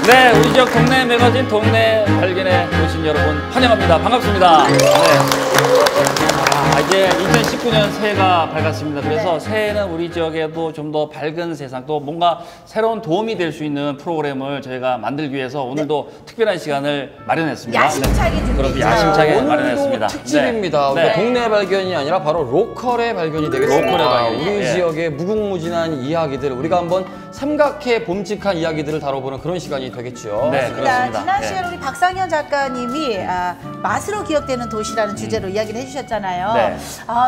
네, 우리 지역 동네 매거진 동네 발견에 오신 여러분 환영합니다. 반갑습니다. 네. 이제 2019년 새해가 밝았습니다. 그래서 새해는 우리 지역에도 좀 더 밝은 세상, 또 뭔가 새로운 도움이 될 수 있는 프로그램을 저희가 만들기 위해서 오늘도 특별한 시간을 마련했습니다. 야심차게 준비했죠. 그럼 야심차게 마련했습니다. 오늘도 특집입니다. 우리가 동네 발견이 아니라 바로 로컬의 발견이 되겠습니다. 로컬의 발견. 우리 지역의 무궁무진한 이야기들, 우리가 한번 삼각해 봄직한 이야기들을 다뤄보는 그런 시간이 되겠죠. 네, 그렇습니다. 지난 시간에 우리 박상현 작가님이 맛으로 기억되는 도시라는 주제로 이야기를 해주셨잖아요. 네.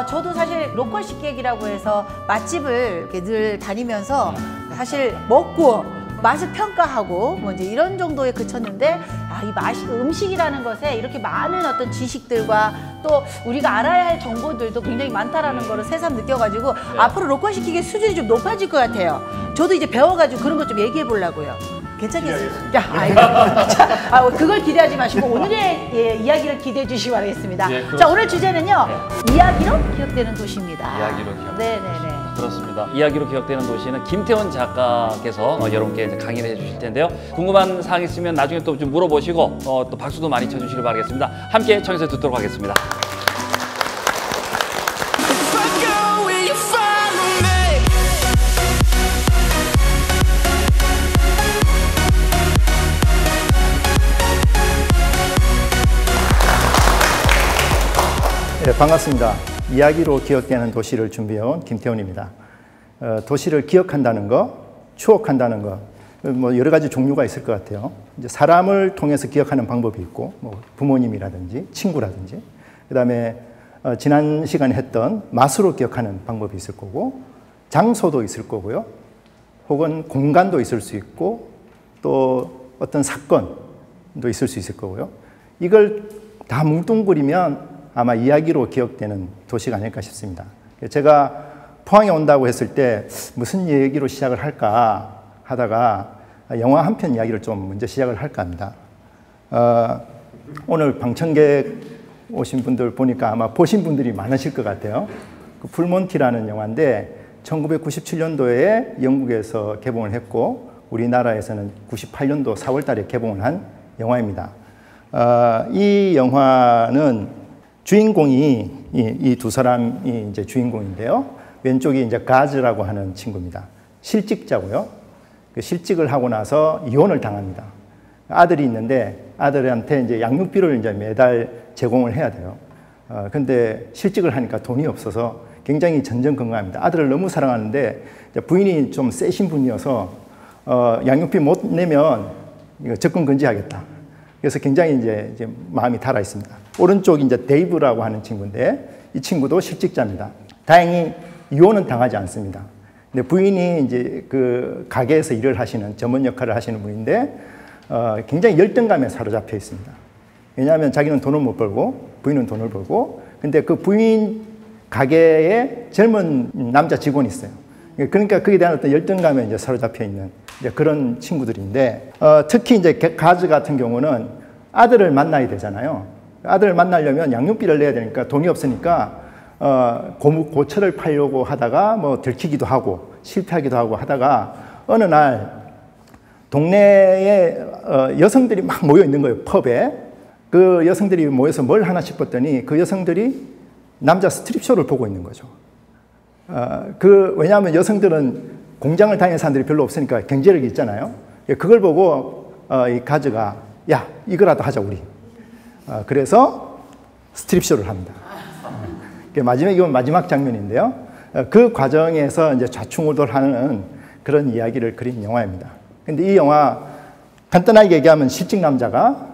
저도 사실 로컬 식객이라고 해서 맛집을 이렇게 늘 다니면서 사실 먹고 맛을 평가하고 뭐 이제 이런 정도에 그쳤는데 이 맛이 음식이라는 것에 이렇게 많은 어떤 지식들과 또 우리가 알아야 할 정보들도 굉장히 많다라는 거를 새삼 느껴가지고 앞으로 로컬 식객의 수준이 좀 높아질 것 같아요. 저도 이제 배워가지고 그런 것 좀 얘기해 보려고요. 괜찮겠어요? 그걸 기대하지 마시고 오늘의 이야기를 기대해 주시기 바라겠습니다. 자, 오늘 주제는요. 이야기로 기억되는 도시입니다. 이야기로 기억되는 네네네. 그렇습니다. 이야기로 기억되는 도시는 김태원 작가께서 여러분께 이제 강의를 해주실 텐데요. 궁금한 사항 있으면 나중에 또 좀 물어보시고 또 박수도 많이 쳐주시길 바라겠습니다. 함께 청해서 듣도록 하겠습니다. 네, 반갑습니다. 이야기로 기억되는 도시를 준비해온 김태훈입니다. 도시를 기억한다는 거, 추억한다는 거, 뭐 여러 가지 종류가 있을 것 같아요. 이제 사람을 통해서 기억하는 방법이 있고, 뭐 부모님이라든지 친구라든지, 그다음에 지난 시간에 했던 맛으로 기억하는 방법이 있을 거고, 장소도 있을 거고요, 혹은 공간도 있을 수 있고, 또 어떤 사건도 있을 수 있을 거고요. 이걸 다 뭉뚱그리면 아마 이야기로 기억되는 도시가 아닐까 싶습니다. 제가 포항에 온다고 했을 때 무슨 얘기로 시작을 할까 하다가 영화 한 편 이야기를 좀 먼저 시작을 할까 합니다. 오늘 방청객 오신 분들 보니까 아마 보신 분들이 많으실 것 같아요. 그 풀몬티라는 영화인데 1997년도에 영국에서 개봉을 했고 우리나라에서는 98년도 4월 달에 개봉을 한 영화입니다. 이 영화는 주인공이 이 두 사람이 이제 주인공인데요. 왼쪽이 이제 가즈라고 하는 친구입니다. 실직자고요. 그 실직을 하고 나서 이혼을 당합니다. 아들이 있는데 아들한테 이제 양육비를 이제 매달 제공을 해야 돼요. 근데 실직을 하니까 돈이 없어서 굉장히 전전긍긍합니다. 아들을 너무 사랑하는데 부인이 좀 세신 분이어서 양육비 못 내면 이거 접근 금지하겠다. 그래서 굉장히 이제 마음이 달아 있습니다. 오른쪽이 이제 데이브라고 하는 친구인데 이 친구도 실직자입니다. 다행히 이혼은 당하지 않습니다. 근데 부인이 이제 그 가게에서 일을 하시는 점원 역할을 하시는 분인데 굉장히 열등감에 사로잡혀 있습니다. 왜냐하면 자기는 돈을 못 벌고 부인은 돈을 벌고 근데 그 부인 가게에 젊은 남자 직원이 있어요. 그러니까 그에 대한 어떤 열등감에 이제 사로잡혀 있는 이제 그런 친구들인데 특히 이제 가즈 같은 경우는 아들을 만나야 되잖아요. 아들을 만나려면 양육비를 내야 되니까 돈이 없으니까 고철을 팔려고 하다가 뭐 들키기도 하고 실패하기도 하고 하다가 어느 날 동네에 여성들이 막 모여 있는 거예요. 펍에. 그 여성들이 모여서 뭘 하나 싶었더니 그 여성들이 남자 스트립쇼를 보고 있는 거죠. 왜냐하면 여성들은 공장을 다니는 사람들이 별로 없으니까 경제력이 있잖아요. 그걸 보고 이 가즈가 야 이거라도 하자 우리. 그래서 스트립쇼를 합니다. 이건 마지막 장면인데요. 그 과정에서 이제 좌충우돌하는 그런 이야기를 그린 영화입니다. 근데 이 영화 간단하게 얘기하면 실직 남자가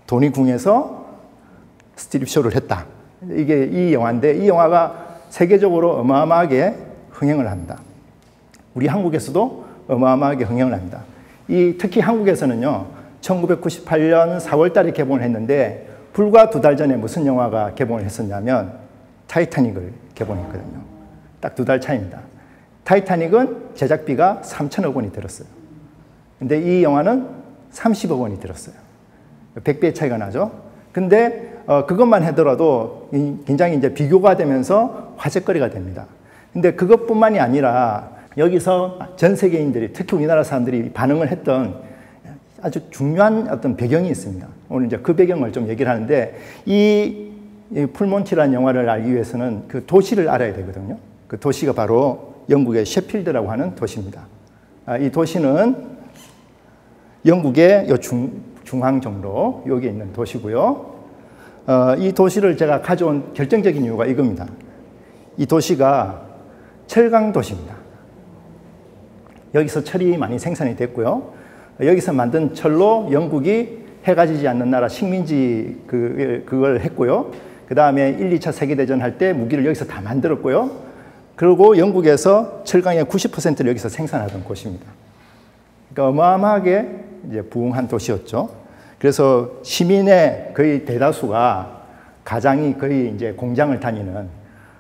돈이 궁해서 스트립쇼를 했다. 이게 이 영화인데 이 영화가 세계적으로 어마어마하게 흥행을 합니다. 우리 한국에서도 어마어마하게 흥행을 합니다. 특히 한국에서는요, 1998년 4월 달에 개봉을 했는데 불과 2달 전에 무슨 영화가 개봉을 했었냐면 타이타닉을 개봉했거든요. 딱 2달 차이입니다. 타이타닉은 제작비가 3천억 원이 들었어요. 근데 이 영화는 30억 원이 들었어요. 100배의 차이가 나죠. 근데 그것만 하더라도 굉장히 이제 비교가 되면서 화제거리가 됩니다. 근데 그것뿐만이 아니라 여기서 전 세계인들이, 특히 우리나라 사람들이 반응을 했던 아주 중요한 어떤 배경이 있습니다. 오늘 이제 그 배경을 좀 얘기를 하는데, 이 풀몬티라는 영화를 알기 위해서는 그 도시를 알아야 되거든요. 그 도시가 바로 영국의 셰필드라고 하는 도시입니다. 이 도시는 영국의 중앙 정로, 여기 있는 도시고요. 이 도시를 제가 가져온 결정적인 이유가 이겁니다. 이 도시가 철강 도시입니다. 여기서 철이 많이 생산이 됐고요. 여기서 만든 철로 영국이 해가 지지 않는 나라 식민지 그걸 했고요. 그 다음에 1, 2차 세계대전 할 때 무기를 여기서 다 만들었고요. 그리고 영국에서 철강의 90%를 여기서 생산하던 곳입니다. 그러니까 어마어마하게 이제 부흥한 도시였죠. 그래서 시민의 거의 대다수가 가장이 거의 이제 공장을 다니는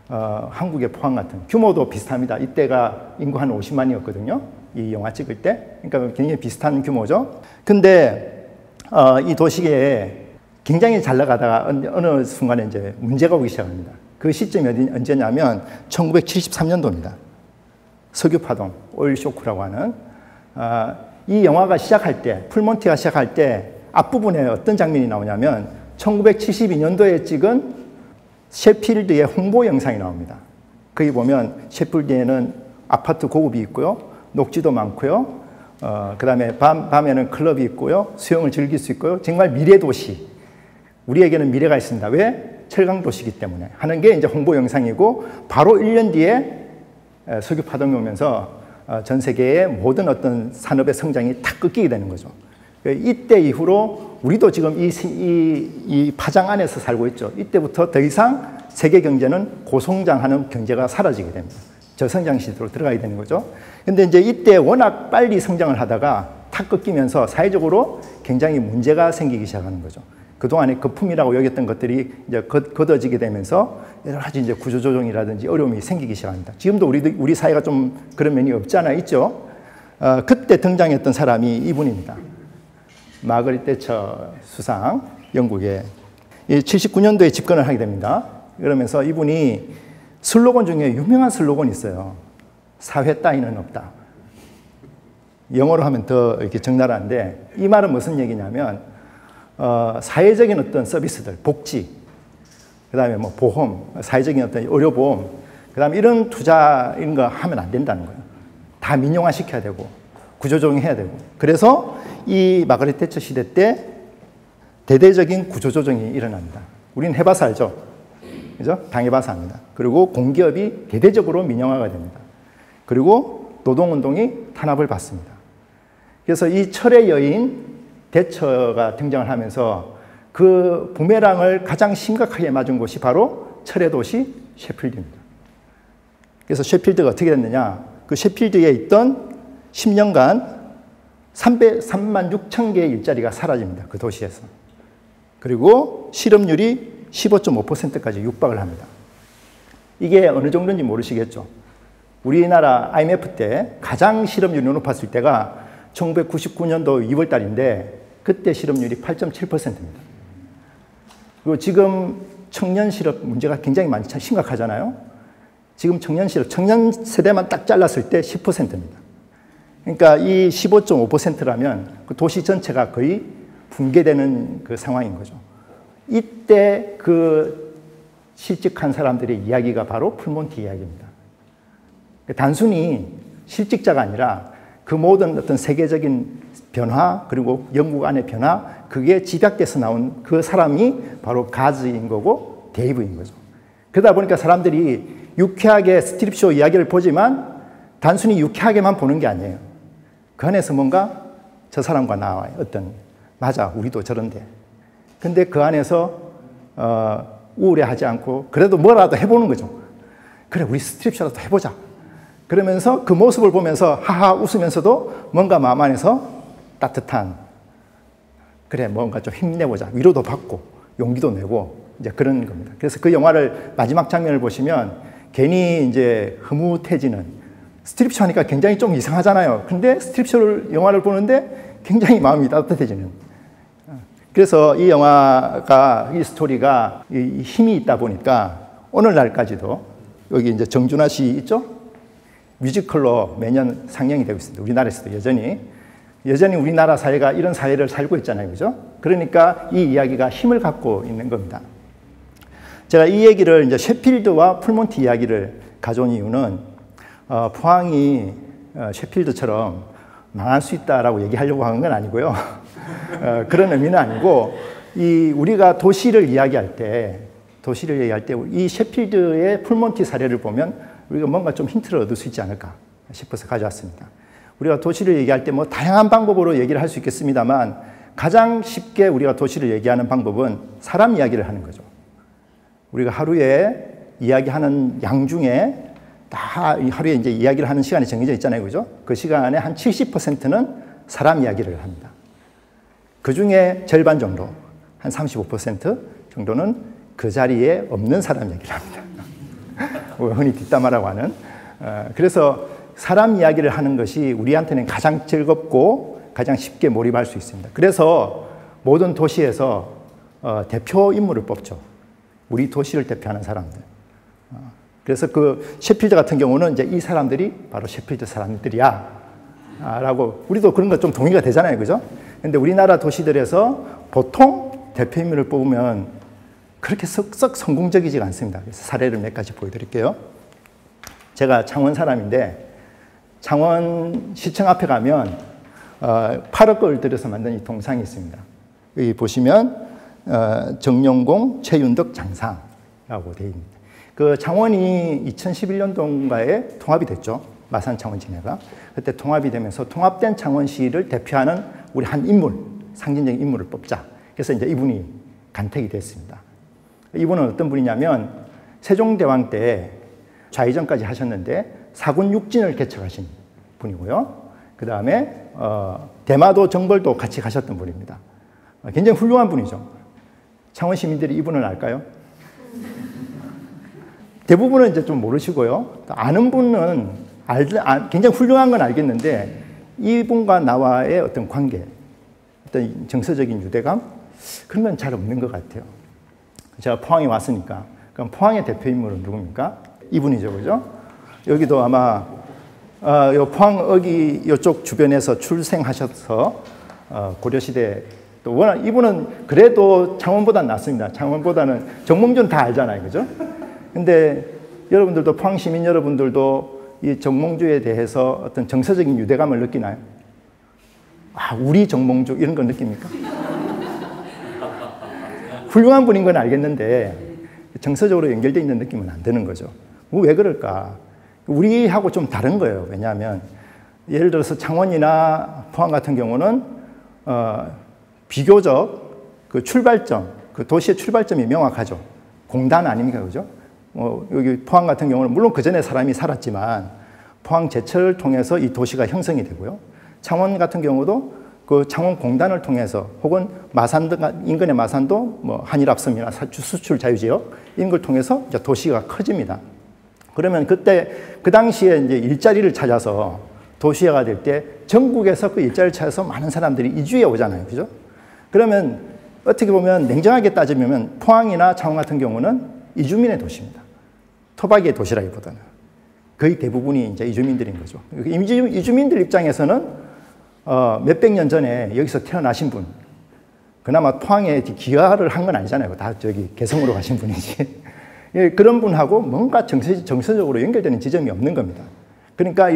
한국의 포항 같은, 규모도 비슷합니다. 이때가 인구 한 50만이었거든요. 이 영화 찍을 때. 그러니까 굉장히 비슷한 규모죠. 근데 이 도시에 굉장히 잘 나가다가 어느 순간에 이제 문제가 오기 시작합니다. 그 시점이 언제냐면 1973년도입니다. 석유파동, 오일 쇼크라고 하는. 이 영화가 시작할 때, 풀몬티가 시작할 때 앞부분에 어떤 장면이 나오냐면 1972년도에 찍은 셰필드의 홍보 영상이 나옵니다. 거기 보면 셰필드에는 아파트 고급이 있고요. 녹지도 많고요. 그 다음에 밤에는 클럽이 있고요. 수영을 즐길 수 있고요. 정말 미래 도시. 우리에게는 미래가 있습니다. 왜? 철강 도시이기 때문에 하는 게 이제 홍보 영상이고, 바로 1년 뒤에 석유 파동이 오면서 전 세계의 모든 어떤 산업의 성장이 탁 끊기게 되는 거죠. 이때 이후로 우리도 지금 이 파장 안에서 살고 있죠. 이때부터 더 이상 세계 경제는 고성장하는 경제가 사라지게 됩니다. 저성장 시대로 들어가게 되는 거죠. 근데 이제 이때 워낙 빨리 성장을 하다가 탁 끊기면서 사회적으로 굉장히 문제가 생기기 시작하는 거죠. 그동안에 거품이라고 여겼던 것들이 이제 걷어지게 되면서 여러 가지 이제 구조조정이라든지 어려움이 생기기 시작합니다. 지금도 우리 사회가 좀 그런 면이 없지 않아 있죠. 그때 등장했던 사람이 이분입니다. 마거릿 대처 수상, 영국의. 79년도에 집권을 하게 됩니다. 그러면서 이분이 슬로건 중에 유명한 슬로건이 있어요. 사회 따위는 없다. 영어로 하면 더 이렇게 적나라한데, 이 말은 무슨 얘기냐면, 사회적인 어떤 서비스들, 복지, 그 다음에 뭐 보험, 사회적인 어떤 의료보험, 그 다음에 이런 투자, 이런 거 하면 안 된다는 거예요. 다 민영화 시켜야 되고, 구조조정해야 되고. 그래서 이 마거릿 대처 시대 때 대대적인 구조조정이 일어납니다. 우리는 해봐서 알죠? 그죠? 당해봐서 압니다. 그리고 공기업이 대대적으로 민영화가 됩니다. 그리고 노동운동이 탄압을 받습니다. 그래서 이 철의 여인 대처가 등장을 하면서 그 부메랑을 가장 심각하게 맞은 곳이 바로 철의 도시 셰필드입니다. 그래서 셰필드가 어떻게 됐느냐? 그 셰필드에 있던 10년간 3만 6천 개의 일자리가 사라집니다. 그 도시에서. 그리고 실업률이 15.5%까지 육박을 합니다. 이게 어느 정도인지 모르시겠죠? 우리나라 IMF 때 가장 실업률이 높았을 때가 1999년도 2월 달인데, 그때 실업률이 8.7%입니다. 그리고 지금 청년 실업 문제가 굉장히 심각하잖아요. 지금 청년 실업, 청년 세대만 딱 잘랐을 때 10%입니다. 그러니까 이 15.5%라면 그 도시 전체가 거의 붕괴되는 그 상황인 거죠. 이때 그 실직한 사람들의 이야기가 바로 풀몬티 이야기입니다. 단순히 실직자가 아니라 그 모든 어떤 세계적인 변화, 그리고 영국 안의 변화, 그게 집약돼서 나온 그 사람이 바로 가즈인 거고 데이브인 거죠. 그러다 보니까 사람들이 유쾌하게 스트립쇼 이야기를 보지만 단순히 유쾌하게만 보는 게 아니에요. 그 안에서 뭔가 저 사람과 나와요. 어떤, 맞아, 우리도 저런데. 근데 그 안에서 우울해하지 않고 그래도 뭐라도 해보는 거죠. 그래, 우리 스트립쇼라도 해보자. 그러면서 그 모습을 보면서 하하 웃으면서도 뭔가 마음 안에서 따뜻한, 그래, 뭔가 좀 힘내보자. 위로도 받고 용기도 내고 이제 그런 겁니다. 그래서 그 영화를 마지막 장면을 보시면 괜히 이제 흐뭇해지는, 스트립쇼 하니까 굉장히 좀 이상하잖아요. 근데 스트립쇼 영화를 보는데 굉장히 마음이 따뜻해지는. 그래서 이 영화가, 이 스토리가 힘이 있다 보니까 오늘날까지도, 여기 이제 정준하 씨 있죠? 뮤지컬로 매년 상영이 되고 있습니다. 우리나라에서도 여전히 우리나라 사회가 이런 사회를 살고 있잖아요. 그죠? 그러니까 이 이야기가 힘을 갖고 있는 겁니다. 제가 이 얘기를 이제 셰필드와 풀몬티 이야기를 가져온 이유는 포항이 셰필드처럼 망할 수 있다라고 얘기하려고 하는 건 아니고요. 그런 의미는 아니고 우리가 도시를 이야기할 때 이 셰필드의 풀몬티 사례를 보면 우리가 뭔가 좀 힌트를 얻을 수 있지 않을까 싶어서 가져왔습니다. 우리가 도시를 얘기할 때 뭐 다양한 방법으로 얘기를 할 수 있겠습니다만 가장 쉽게 우리가 도시를 얘기하는 방법은 사람 이야기를 하는 거죠. 우리가 하루에 이야기하는 양 중에 다 하루에 이제 이야기를 하는 시간이 정해져 있잖아요. 그죠? 그 시간에 한 70%는 사람 이야기를 합니다. 그 중에 절반 정도, 한 35% 정도는 그 자리에 없는 사람 이야기를 합니다. 흔히 뒷담화라고 하는. 그래서 사람 이야기를 하는 것이 우리한테는 가장 즐겁고 가장 쉽게 몰입할 수 있습니다. 그래서 모든 도시에서 대표 인물을 뽑죠. 우리 도시를 대표하는 사람들. 그래서 그 셰필드 같은 경우는 이제 이 사람들이 바로 셰필드 사람들이야. 라고 우리도 그런 거 좀 동의가 되잖아요. 그죠? 근데 우리나라 도시들에서 보통 대표 인물을 뽑으면 그렇게 썩 성공적이지가 않습니다. 그래서 사례를 몇 가지 보여드릴게요. 제가 창원 사람인데 창원시청 앞에 가면 8억을 들여서 만든 이 동상이 있습니다. 여기 보시면 정용공, 최윤덕, 장상이라고 되어 있습니다. 그 창원이 2011년도인가에 통합이 됐죠. 마산 창원진해가. 그때 통합이 되면서 통합된 창원시를 대표하는 우리 한 인물, 상징적인 인물을 뽑자. 그래서 이제 이분이 간택이 됐습니다. 이분은 어떤 분이냐면 세종대왕 때 좌의정까지 하셨는데 사군 육진을 개척하신 분이고요. 그 다음에 대마도 정벌도 같이 가셨던 분입니다. 굉장히 훌륭한 분이죠. 창원 시민들이 이분을 알까요? 대부분은 이제 좀 모르시고요. 아는 분은 굉장히 훌륭한 건 알겠는데 이분과 나와의 어떤 관계, 어떤 정서적인 유대감 그런 건 잘 없는 것 같아요. 제가 포항에 왔으니까 그럼 포항의 대표 인물은 누굽니까? 이분이죠, 그죠? 여기도 아마 요 포항역이 이쪽 주변에서 출생하셔서 고려시대 또 워낙 이분은 그래도 창원보다는 낫습니다. 창원보다는 정몽준 다 알잖아요, 그죠? 근데 여러분들도 포항 시민 여러분들도 이 정몽주에 대해서 어떤 정서적인 유대감을 느끼나요? 아, 우리 정몽주 이런 걸 느낍니까? 훌륭한 분인 건 알겠는데 정서적으로 연결되어 있는 느낌은 안 드는 거죠. 왜 그럴까? 우리하고 좀 다른 거예요. 왜냐하면 예를 들어서 창원이나 포항 같은 경우는 비교적 그 출발점, 그 도시의 출발점이 명확하죠. 공단 아닙니까, 그죠? 여기 포항 같은 경우는 물론 그 전에 사람이 살았지만 포항 제철을 통해서 이 도시가 형성이 되고요. 창원 같은 경우도 그 창원 공단을 통해서 혹은 마산 인근의 마산도 뭐 한일합섬이나 수출 자유지역 이런 걸 통해서 이제 도시가 커집니다. 그러면 그때 그 당시에 이제 일자리를 찾아서 도시화가 될 때 전국에서 그 일자리를 찾아서 많은 사람들이 이주해 오잖아요, 그죠? 그러면 어떻게 보면 냉정하게 따지면 포항이나 창원 같은 경우는 이주민의 도시입니다. 토박이의 도시라기보다는 거의 대부분이 이제 이주민들인 거죠. 이주민들 입장에서는 몇백 년 전에 여기서 태어나신 분, 그나마 포항에 기하를 한 건 아니잖아요. 다 저기 개성으로 가신 분이지. 그런 분하고 뭔가 정서적으로 연결되는 지점이 없는 겁니다. 그러니까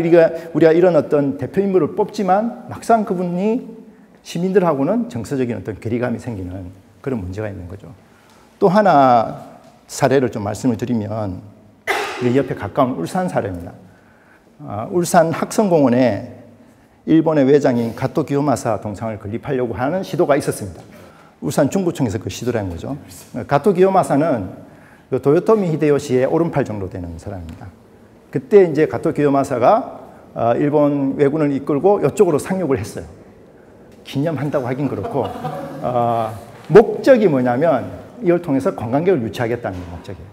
우리가 이런 어떤 대표 인물을 뽑지만 막상 그분이 시민들하고는 정서적인 어떤 괴리감이 생기는 그런 문제가 있는 거죠. 또 하나 사례를 좀 말씀을 드리면 우리 옆에 가까운 울산 사례입니다. 울산 학성공원에 일본의 외장인 가토 기요마사 동상을 건립하려고 하는 시도가 있었습니다. 울산 중구청에서 그 시도를 한 거죠. 가토 기요마사는 그 도요토미 히데요시의 오른팔 정도 되는 사람입니다. 그때 이제 가토 기요마사가 일본 왜군을 이끌고 이쪽으로 상륙을 했어요. 기념한다고 하긴 그렇고 목적이 뭐냐면 이걸 통해서 관광객을 유치하겠다는 게 목적이에요.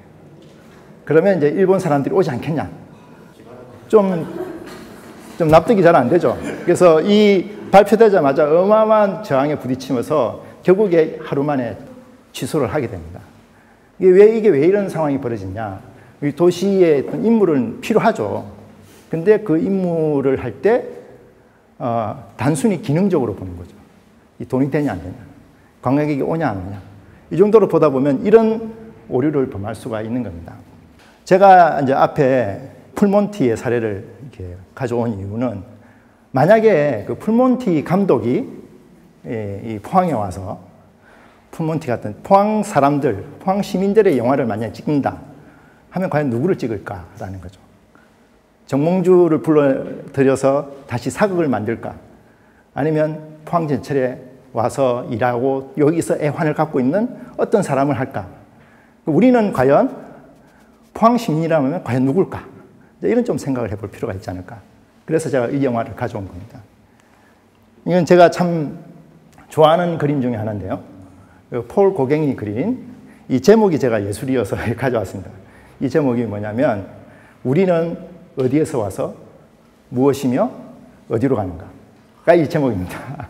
그러면 이제 일본 사람들이 오지 않겠냐? 좀 납득이 잘 안 되죠. 그래서 이 발표되자마자 어마어마한 저항에 부딪히면서 결국에 하루 만에 취소를 하게 됩니다. 이게 왜 이런 상황이 벌어지냐? 이 도시의 어떤 인물은 필요하죠. 근데 그 임무를 할 때 단순히 기능적으로 보는 거죠. 이 돈이 되냐 안 되냐, 관광객이 오냐 안 오냐, 이 정도로 보다 보면 이런 오류를 범할 수가 있는 겁니다. 제가 이제 앞에 풀몬티의 사례를 이렇게 가져온 이유는, 만약에 그 풀몬티 감독이 이 포항에 와서 풀몬티 같은 포항 사람들, 포항 시민들의 영화를 만약에 찍는다 하면 과연 누구를 찍을까라는 거죠. 정몽주를 불러들여서 다시 사극을 만들까? 아니면 포항제철에 와서 일하고 여기서 애환을 갖고 있는 어떤 사람을 할까? 우리는 과연 포항 시민이라면 과연 누굴까? 이런 좀 생각을 해볼 필요가 있지 않을까? 그래서 제가 이 영화를 가져온 겁니다. 이건 제가 참 좋아하는 그림 중에 하나인데요. 폴 고갱이 그린, 이 제목이 제가 예술이어서 가져왔습니다. 이 제목이 뭐냐면, 우리는 어디에서 와서 무엇이며 어디로 가는가가 이 제목입니다.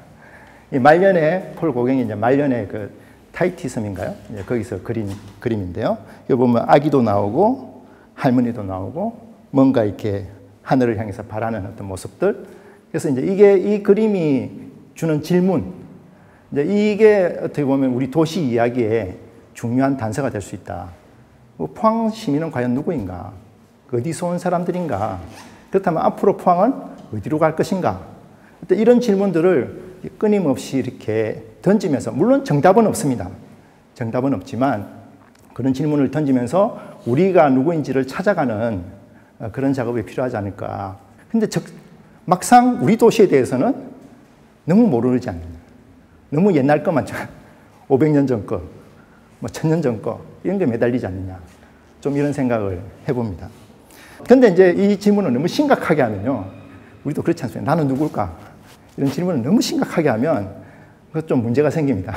이 말년에 폴 고갱이 이제 말년에 그 타이티섬인가요? 이제 거기서 그린 그림인데요. 여기 보면 아기도 나오고 할머니도 나오고 뭔가 이렇게 하늘을 향해서 바라는 어떤 모습들. 그래서 이제 이게 이 그림이 주는 질문, 이제 이게 어떻게 보면 우리 도시 이야기에 중요한 단서가 될 수 있다. 포항 시민은 과연 누구인가? 어디서 온 사람들인가? 그렇다면 앞으로 포항은 어디로 갈 것인가? 이런 질문들을 끊임없이 이렇게 던지면서, 물론 정답은 없습니다. 정답은 없지만 그런 질문을 던지면서 우리가 누구인지를 찾아가는 그런 작업이 필요하지 않을까. 근데 막상 우리 도시에 대해서는 너무 모르지 않느냐. 너무 옛날 것만, 500년 전 거, 뭐 1000년 전 거, 이런 게 매달리지 않느냐. 좀 이런 생각을 해봅니다. 근데 이제 이 질문을 너무 심각하게 하면요, 우리도 그렇지 않습니까? 나는 누굴까? 이런 질문을 너무 심각하게 하면 그것 좀 문제가 생깁니다.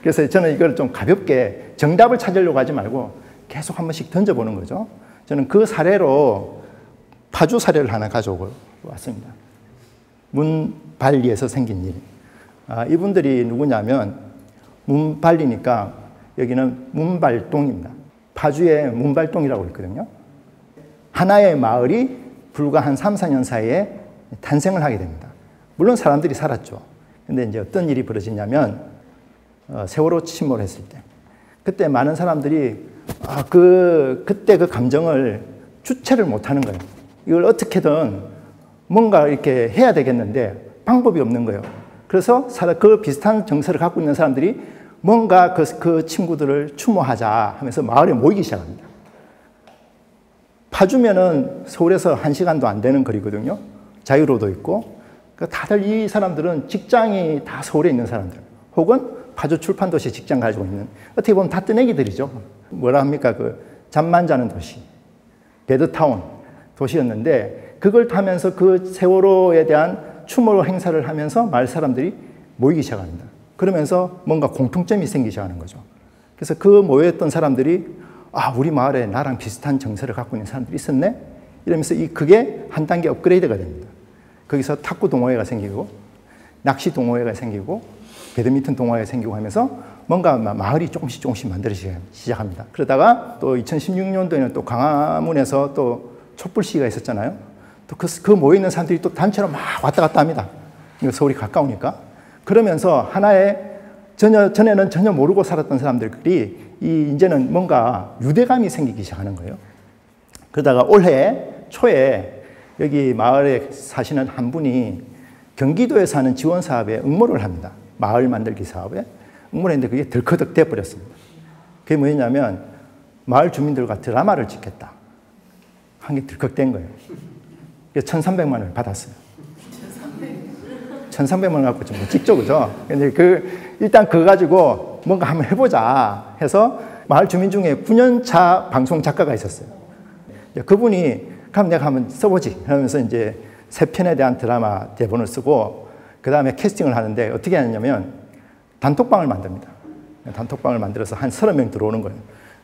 그래서 저는 이걸 좀 가볍게 정답을 찾으려고 하지 말고 계속 한 번씩 던져보는 거죠. 저는 그 사례로 파주 사례를 하나 가져오고 왔습니다. 문발리에서 생긴 일. 이분들이 누구냐면, 문발리니까 여기는 문발동입니다. 파주에 문발동이라고 있거든요. 하나의 마을이 불과 한 3, 4년 사이에 탄생을 하게 됩니다. 물론 사람들이 살았죠. 근데 이제 어떤 일이 벌어지냐면, 세월호 침몰했을 때, 그때 많은 사람들이 그때 그 감정을 주체를 못 하는 거예요. 이걸 어떻게든 뭔가 이렇게 해야 되겠는데 방법이 없는 거예요. 그래서 그 비슷한 정서를 갖고 있는 사람들이 뭔가 그 친구들을 추모하자 하면서 마을에 모이기 시작합니다. 파주면은 서울에서 1시간도 안 되는 거리거든요. 자유로도 있고. 다들 이 사람들은 직장이 다 서울에 있는 사람들, 혹은 파주 출판도시에 직장 가지고 있는, 어떻게 보면 다 뜨내기들이죠. 뭐라 합니까? 잠만 자는 도시, 배드타운 도시였는데, 그걸 타면서 그 세월호에 대한 추모 행사를 하면서 마을 사람들이 모이기 시작합니다. 그러면서 뭔가 공통점이 생기기 시작하는 거죠. 그래서 그 모여있던 사람들이, 우리 마을에 나랑 비슷한 정서를 갖고 있는 사람들이 있었네? 이러면서 그게 한 단계 업그레이드가 됩니다. 거기서 탁구 동호회가 생기고, 낚시 동호회가 생기고, 배드민턴 동호회가 생기고 하면서 뭔가 마을이 조금씩 만들어지기 시작합니다. 그러다가 또 2016년도에는 또 광화문에서 또 촛불 시위가 있었잖아요. 또 그 모여있는 사람들이 또 단체로 막 왔다 갔다 합니다. 서울이 가까우니까. 그러면서 하나의 전에는 전혀 모르고 살았던 사람들이 이제는 뭔가 유대감이 생기기 시작하는 거예요. 그러다가 올해 초에 여기 마을에 사시는 한 분이 경기도에서 하는 지원 사업에 응모를 합니다. 마을 만들기 사업에 응모를 했는데 그게 덜커덕 돼버렸습니다. 그게 뭐였냐면, 마을 주민들과 드라마를 찍겠다 한 게 덜컥된 거예요. 1,300만 원을 받았어요. 1,300만 원 갖고 좀 찍죠, 그죠? 근데 일단 그거 가지고 뭔가 한번 해보자 해서 마을 주민 중에 9년차 방송 작가가 있었어요. 그분이 그럼 내가 한번 써보지 하면서 이제 3편에 대한 드라마 대본을 쓰고, 그 다음에 캐스팅을 하는데 어떻게 하냐면 단톡방을 만듭니다. 단톡방을 만들어서 한 30명 들어오는 거예요.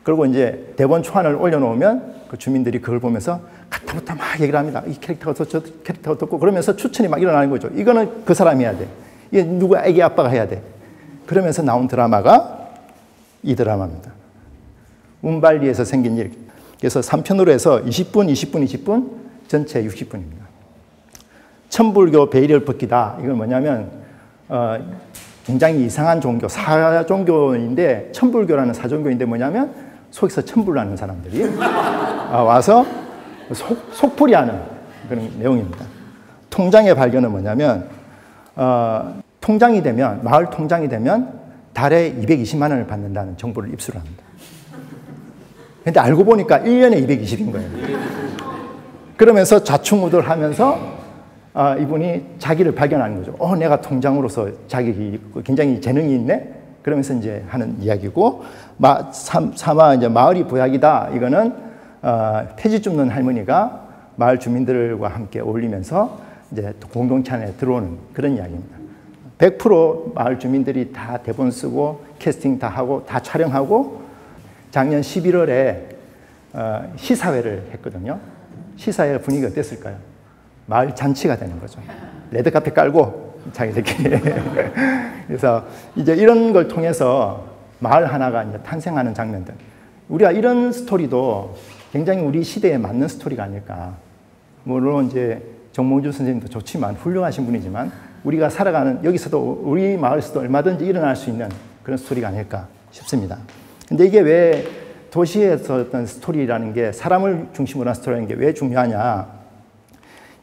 그리고 이제 대본 초안을 올려놓으면 그 주민들이 그걸 보면서 가타부타 막 얘기를 합니다. 이 캐릭터가 어떻고 저 캐릭터가 어떻고, 그러면서 추천이 막 일어나는 거죠. 이거는 그 사람이 해야 돼. 이게 누구 애기 아빠가 해야 돼. 그러면서 나온 드라마가 이 드라마입니다. 문발리에서 생긴 일. 그래서 3편으로 해서 20분, 20분, 20분, 전체 60분입니다. 천불교 베일을 벗기다. 이건 뭐냐면 굉장히 이상한 종교, 사종교인데 천불교라는 사종교인데 뭐냐면 속에서 천불나는 사람들이 와서 속풀이하는 그런 내용입니다. 통장의 발견은 뭐냐면 통장이 되면 마을 통장이 되면 달에 220만 원을 받는다는 정보를 입수를 합니다. 근데 알고 보니까 1년에 220인 거예요. 그러면서 좌충우돌하면서 이분이 자기를 발견하는 거죠. 내가 통장으로서 자기 굉장히 재능이 있네. 그러면서 이제 하는 이야기고, 사마 이제 마을이 보약이다. 이거는 폐지 줍는 할머니가 마을 주민들과 함께 어울리면서 이제 공동체 안에 들어오는 그런 이야기입니다. 100% 마을 주민들이 다 대본 쓰고 캐스팅 다 하고 다 촬영하고 작년 11월에 시사회를 했거든요. 시사회 분위기가 어땠을까요? 마을 잔치가 되는 거죠. 레드카펫 깔고 자기들끼리. 그래서 이제 이런 걸 통해서 마을 하나가 이제 탄생하는 장면들. 우리가 이런 스토리도 굉장히 우리 시대에 맞는 스토리가 아닐까. 물론 이제 정몽주 선생님도 좋지만 훌륭하신 분이지만 우리가 살아가는 여기서도 우리 마을에서도 얼마든지 일어날 수 있는 그런 스토리가 아닐까 싶습니다. 근데 이게 왜 도시에서 어떤 스토리라는 게 사람을 중심으로 한 스토리라는 게 왜 중요하냐.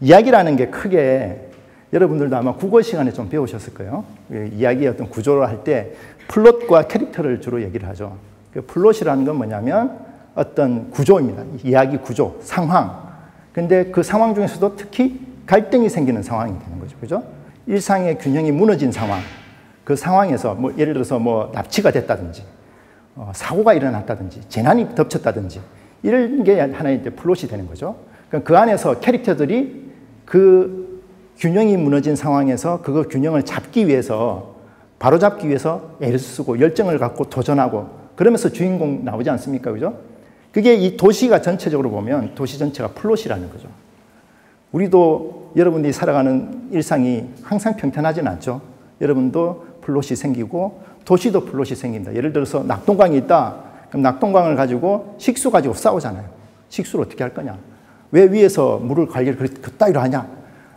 이야기라는 게 크게 여러분들도 아마 국어 시간에 좀 배우셨을 거예요. 이야기의 어떤 구조를 할 때 플롯과 캐릭터를 주로 얘기를 하죠. 그 플롯이라는 건 뭐냐면 어떤 구조입니다. 이야기 구조, 상황. 근데 그 상황 중에서도 특히 갈등이 생기는 상황이 되는 거죠. 그죠? 일상의 균형이 무너진 상황. 그 상황에서 뭐 예를 들어서 뭐 납치가 됐다든지 사고가 일어났다든지 재난이 덮쳤다든지 이런 게 하나의 이제 플롯이 되는 거죠. 그러니까 그 안에서 캐릭터들이 그 균형이 무너진 상황에서 그 균형을 잡기 위해서 바로잡기 위해서 애를 쓰고 열정을 갖고 도전하고 그러면서 주인공 나오지 않습니까? 그죠? 그게 이 도시가 전체적으로 보면 도시 전체가 플롯이라는 거죠. 우리도 여러분들이 살아가는 일상이 항상 평탄하진 않죠. 여러분도 플롯이 생기고 도시도 플롯이 생긴다. 예를 들어서 낙동강이 있다. 그럼 낙동강을 가지고 식수 가지고 싸우잖아요. 식수를 어떻게 할 거냐. 왜 위에서 물을 관리를 그따위로 하냐.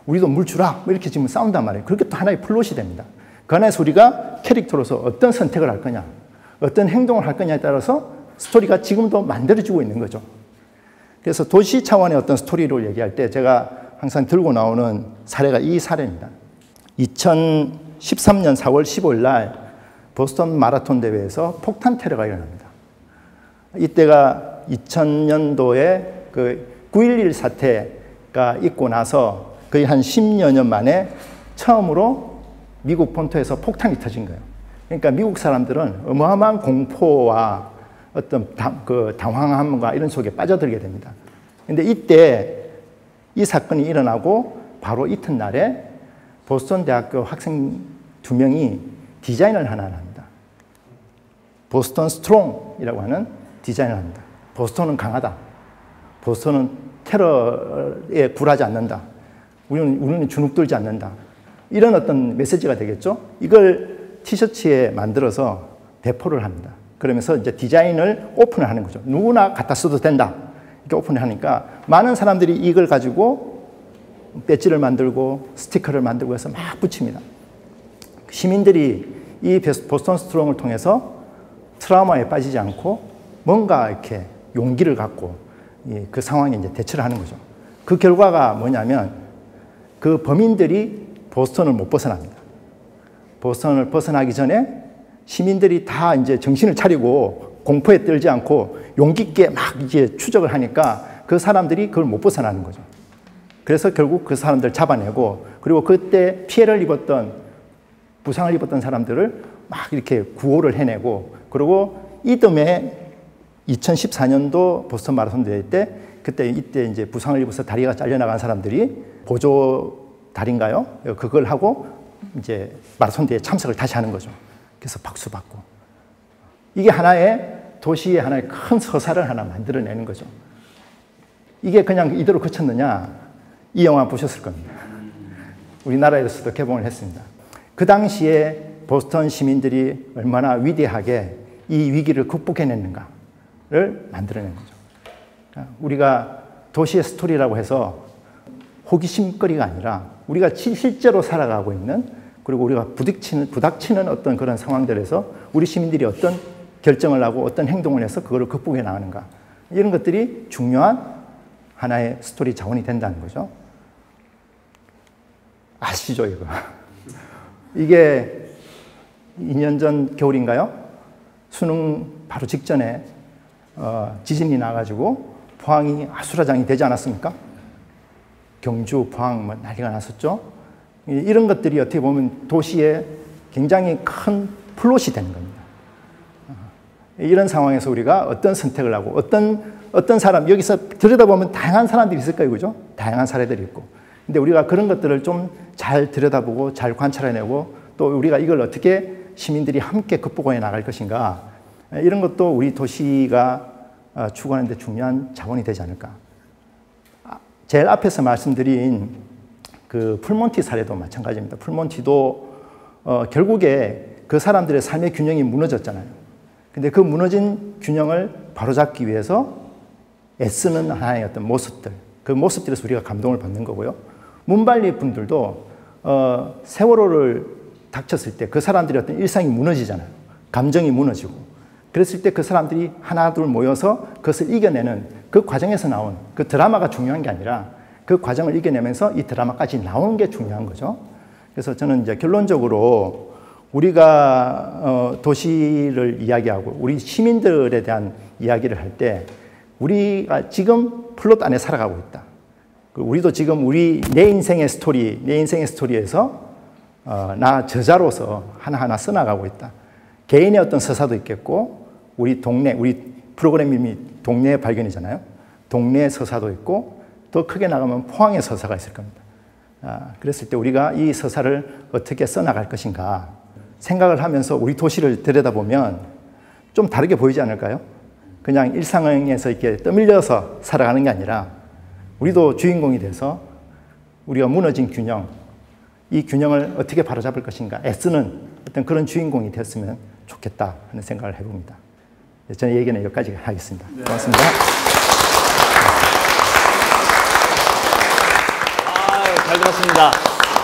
우리도 물 주라. 뭐 이렇게 지금 싸운단 말이에요. 그렇게 또 하나의 플롯이 됩니다. 그 안에서 우리가 캐릭터로서 어떤 선택을 할 거냐. 어떤 행동을 할 거냐에 따라서 스토리가 지금도 만들어지고 있는 거죠. 그래서 도시 차원의 어떤 스토리를 얘기할 때 제가 항상 들고 나오는 사례가 이 사례입니다. 2013년 4월 15일 날 보스턴 마라톤 대회에서 폭탄 테러가 일어납니다. 이때가 2000년도에 그 9.11 사태가 있고 나서 거의 한 10여 년 만에 처음으로 미국 본토에서 폭탄이 터진 거예요. 그러니까 미국 사람들은 어마어마한 공포와 어떤 당황함과 이런 속에 빠져들게 됩니다. 근데 이때 이 사건이 일어나고 바로 이튿날에 보스턴 대학교 학생 2명이 디자인을 하나 합니다. 보스턴 스트롱이라고 하는 디자인을 합니다. 보스턴은 강하다. 보스턴은 테러에 굴하지 않는다. 우리는 주눅들지 않는다. 이런 어떤 메시지가 되겠죠. 이걸 티셔츠에 만들어서 배포를 합니다. 그러면서 이제 디자인을 오픈을 하는 거죠. 누구나 갖다 써도 된다. 이렇게 오픈을 하니까 많은 사람들이 이걸 가지고 배지를 만들고 스티커를 만들고 해서 막 붙입니다. 시민들이 이 보스턴 스트롱을 통해서 트라우마에 빠지지 않고 뭔가 이렇게 용기를 갖고 그 상황에 이제 대처를 하는 거죠. 그 결과가 뭐냐면 그 범인들이 보스턴을 못 벗어납니다. 보스턴을 벗어나기 전에 시민들이 다 이제 정신을 차리고 공포에 떨지 않고 용기 있게 막 이제 추적을 하니까 그 사람들이 그걸 못 벗어나는 거죠. 그래서 결국 그 사람들 잡아내고 그리고 그때 피해를 입었던 부상을 입었던 사람들을 막 이렇게 구호를 해내고 그리고 이듬해 2014년도 보스턴 마라톤 대회 때 이때 이제 부상을 입어서 다리가 잘려나간 사람들이 보조 다리인가요? 그걸 하고 이제 마라톤 대회에 참석을 다시 하는 거죠. 그래서 박수 받고 이게 하나의 도시의 하나의 큰 서사를 하나 만들어내는 거죠. 이게 그냥 이대로 그쳤느냐? 이 영화 보셨을 겁니다. 우리나라에서도 개봉을 했습니다. 그 당시에 보스턴 시민들이 얼마나 위대하게 이 위기를 극복해냈는가를 만들어낸 거죠. 우리가 도시의 스토리라고 해서 호기심거리가 아니라 우리가 실제로 살아가고 있는, 그리고 우리가 부닥치는 어떤 그런 상황들에서 우리 시민들이 어떤 결정을 하고 어떤 행동을 해서 그거를 극복해 나가는가, 이런 것들이 중요한 하나의 스토리 자원이 된다는 거죠. 아시죠, 이거? 이게 2년 전 겨울인가요? 수능 바로 직전에 지진이 나가지고 포항이 아수라장이 되지 않았습니까? 경주, 포항 뭐 난리가 났었죠. 이런 것들이 어떻게 보면 도시에 굉장히 큰 플롯이 되는 겁니다. 이런 상황에서 우리가 어떤 선택을 하고 어떤 사람, 여기서 들여다보면 다양한 사람들이 있을 거예요, 그죠? 다양한 사례들이 있고. 근데 우리가 그런 것들을 좀 잘 들여다보고 잘 관찰해내고, 또 우리가 이걸 어떻게 시민들이 함께 극복해 나갈 것인가, 이런 것도 우리 도시가 추구하는 데 중요한 자원이 되지 않을까. 제일 앞에서 말씀드린 그 풀몬티 사례도 마찬가지입니다. 풀몬티도 결국에 그 사람들의 삶의 균형이 무너졌잖아요. 근데 그 무너진 균형을 바로잡기 위해서 애쓰는 하나의 어떤 모습들, 그 모습들에서 우리가 감동을 받는 거고요. 문발리 분들도 세월호를 닥쳤을 때 그 사람들의 어떤 일상이 무너지잖아요. 감정이 무너지고. 그랬을 때 그 사람들이 하나 둘 모여서 그것을 이겨내는 그 과정에서 나온 그 드라마가 중요한 게 아니라 그 과정을 이겨내면서 이 드라마까지 나오는 게 중요한 거죠. 그래서 저는 이제 결론적으로 우리가 도시를 이야기하고 우리 시민들에 대한 이야기를 할 때 우리가 지금 플롯 안에 살아가고 있다. 우리도 지금 내 인생의 스토리에서 나 저자로서 하나하나 써나가고 있다. 개인의 어떤 서사도 있겠고, 우리 프로그램 이름이 동네 발견이잖아요. 동네 서사도 있고, 더 크게 나가면 포항의 서사가 있을 겁니다. 그랬을 때 우리가 이 서사를 어떻게 써나갈 것인가 생각을 하면서 우리 도시를 들여다보면 좀 다르게 보이지 않을까요? 그냥 일상에서 이렇게 떠밀려서 살아가는 게 아니라 우리도 주인공이 돼서 우리가 무너진 균형, 이 균형을 어떻게 바로잡을 것인가 애쓰는 어떤 그런 주인공이 됐으면 좋겠다 하는 생각을 해봅니다. 저는 얘기는 여기까지 하겠습니다. 고맙습니다. 잘 들었습니다.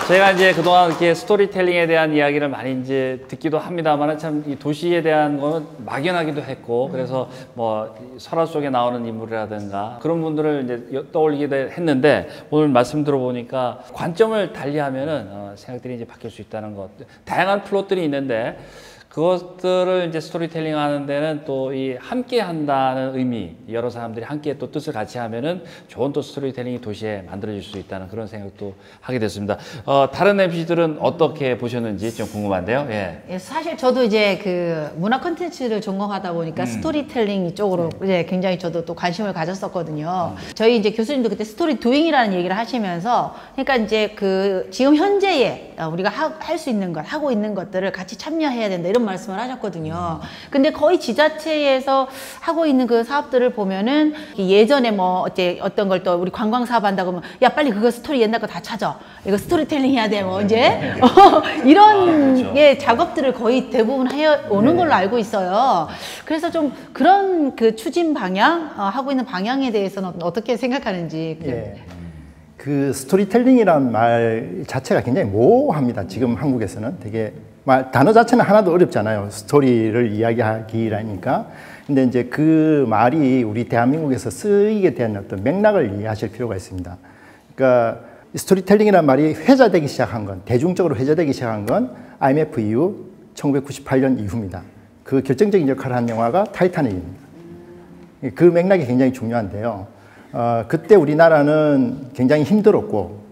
제가 이제 그동안 이렇게 스토리텔링에 대한 이야기를 많이 이제 듣기도 합니다만, 참 이 도시에 대한 거는 막연하기도 했고, 그래서 뭐 설화 속에 나오는 인물이라든가 그런 분들을 이제 떠올리기도 했는데, 오늘 말씀 들어보니까 관점을 달리하면은 생각들이 이제 바뀔 수 있다는 것. 다양한 플롯들이 있는데 그것들을 이제 스토리텔링 하는 데는 또 이 함께 한다는 의미, 여러 사람들이 함께 또 뜻을 같이 하면은 좋은 또 스토리텔링이 도시에 만들어질 수 있다는 그런 생각도 하게 됐습니다. 다른 MC들은 어떻게 보셨는지 좀 궁금한데요. 예. 사실 저도 이제 그 문화 콘텐츠를 전공하다 보니까 스토리텔링 이쪽으로 이제 굉장히 저도 또 관심을 가졌었거든요. 저희 이제 교수님도 그때 스토리 도잉이라는 얘기를 하시면서, 그러니까 이제 그 지금 현재에 우리가 할 수 있는 것, 하고 있는 것들을 같이 참여해야 된다, 이런 말씀을 하셨거든요. 근데 거의 지자체에서 하고 있는 그 사업들을 보면은 예전에 뭐 어떤 걸 또 우리 관광 사업 한다고 하면 야 빨리 그거 스토리 옛날 거 다 찾아, 이거 스토리텔링 해야 돼 뭐 이제 이런 그렇죠. 예 작업들을 거의 대부분 해 오는 걸로 알고 있어요. 그래서 좀 그런 그 추진 방향 하고 있는 방향에 대해서는 어떻게 생각하는지. 예. 그 스토리텔링이란 말 자체가 굉장히 모호합니다. 지금 한국에서는 되게 단어 자체는 하나도 어렵지 않아요. 스토리를 이야기하기라니까. 근데 이제 그 말이 우리 대한민국에서 쓰이게 된 어떤 맥락을 이해하실 필요가 있습니다. 그러니까 스토리텔링이라는 말이 회자되기 시작한 건, 대중적으로 회자되기 시작한 건 IMF 이후 1998년 이후입니다. 그 결정적인 역할을 한 영화가 타이타닉입니다. 그 맥락이 굉장히 중요한데요. 그때 우리나라는 굉장히 힘들었고,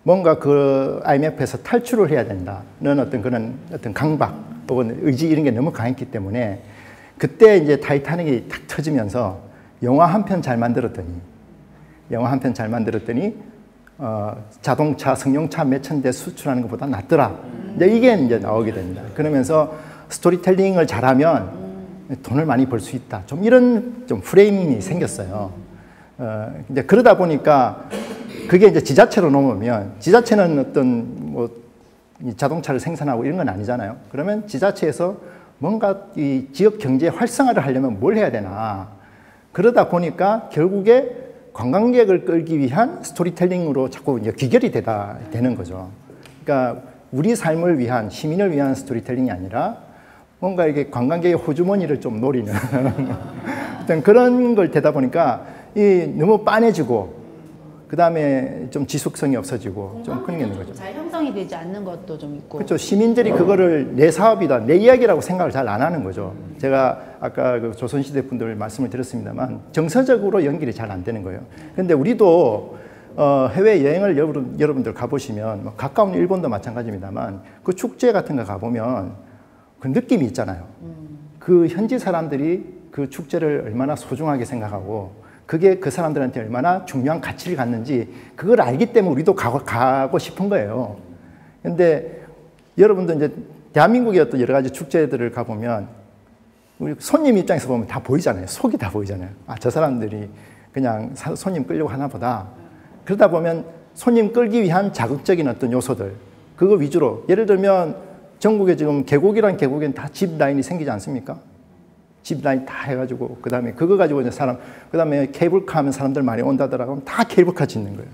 뭔가 그 IMF에서 탈출을 해야 된다는 어떤 강박 혹은 의지 이런 게 너무 강했기 때문에, 그때 이제 타이타닉이 탁 터지면서 영화 한 편 잘 만들었더니 자동차, 승용차 몇천 대 수출하는 것보다 낫더라. 이게 이제 나오게 됩니다. 그러면서 스토리텔링을 잘하면 돈을 많이 벌 수 있다. 좀 이런 프레임이 생겼어요. 이제 그러다 보니까 그게 이제 지자체로 넘으면, 지자체는 어떤 뭐 자동차를 생산하고 이런 건 아니잖아요. 그러면 지자체에서 뭔가 이 지역 경제 활성화를 하려면 뭘 해야 되나. 그러다 보니까 결국에 관광객을 끌기 위한 스토리텔링으로 자꾸 이제 귀결이 되는 거죠. 그러니까 우리 삶을 위한, 시민을 위한 스토리텔링이 아니라 뭔가 이게 관광객의 호주머니를 좀 노리는 어떤 그런 걸 되다 보니까 너무 빤해지고 그 다음에 좀 지속성이 없어지고 좀 그런 게 있는 거죠. 잘 형성이 되지 않는 것도 좀 있고. 그렇죠. 시민들이 그거를 내 사업이다, 내 이야기라고 생각을 잘 안 하는 거죠. 제가 아까 그 조선시대 분들 말씀을 드렸습니다만 정서적으로 연결이 잘 안 되는 거예요. 그런데 우리도 해외 여행을 여러분들 가보시면 뭐 가까운 일본도 마찬가지입니다만 그 축제 같은 거 가보면 그 느낌이 있잖아요. 그 현지 사람들이 그 축제를 얼마나 소중하게 생각하고 그게 그 사람들한테 얼마나 중요한 가치를 갖는지 그걸 알기 때문에 우리도 가고 싶은 거예요. 근데 여러분도 이제 대한민국의 어떤 여러 가지 축제들을 가보면 우리 손님 입장에서 보면 다 보이잖아요. 속이 다 보이잖아요. 아, 저 사람들이 그냥 손님 끌려고 하나 보다. 그러다 보면 손님 끌기 위한 자극적인 어떤 요소들 그거 위주로 예를 들면 전국에 지금 계곡이란 계곡엔 다 집 라인이 생기지 않습니까? 집 라인 다 해가지고 그 다음에 그거 가지고 이제 그 다음에 케이블카 하면 사람들 많이 온다더라고 하면 다 케이블카 짓는 거예요.